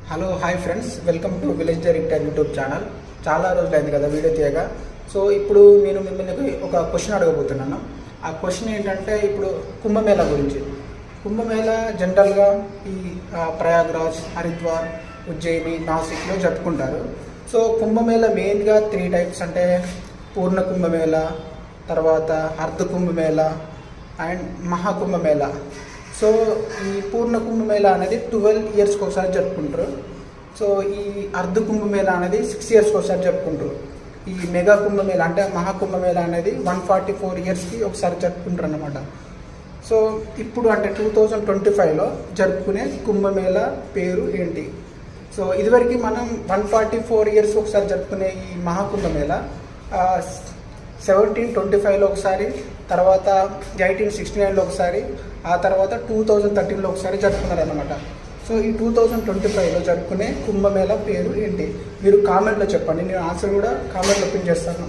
Hello hi friends, welcome to village director YouTube channel. చాలా రోజులైంది కదా వీడియో తీయగా. సో ఇప్పుడు నేను మిమ్మల్ని ఒక క్వశ్చన్ అడగబోతున్నాను. ఆ క్వశ్చన్ ఏంటంటే, ఇప్పుడు కుంభమేళా గురించి. కుంభమేళా జనరల్గా ఈ ప్రయాగ్రాజ్, హరిద్వార్, ఉజ్జయిని, నాసిక్లో జరుపుకుంటారు. సో కుంభమేళా మెయిన్గా 3 టైప్స్, అంటే పూర్ణ కుంభమేళా, తర్వాత అర్ధ కుంభమేళా అండ్ మహాకుంభమేళా. సో ఈ పూర్ణ కుంభమేళా అనేది 12 ఇయర్స్కి ఒకసారి జరుపుకుంటారు. సో ఈ అర్ధ కుంభమేళా అనేది 6 ఇయర్స్కి ఒకసారి జరుపుకుంటారు. ఈ మెగా కుంభమేళా అంటే మహాకుంభమేళా అనేది 144 ఇయర్స్కి ఒకసారి జరుపుకుంటారు అన్నమాట. సో ఇప్పుడు అంటే 2025లో జరుపుకునే కుంభమేళా పేరు ఏంటి? సో ఇదివరకు మనం 144 ఇయర్స్ ఒకసారి జరుపుకునే ఈ మహాకుంభమేళా 1725లో ఒకసారి, తర్వాత 1869లో ఒకసారి, ఆ తర్వాత 2013లో ఒకసారి జరుపుకున్నారు అన్నమాట. సో ఈ 2025లో జరుపుకునే కుంభమేళా పేరు ఏంటి? మీరు కామెంట్లో చెప్పండి, నేను ఆన్సర్ కూడా కామెంట్లో పిన్ చేస్తాను.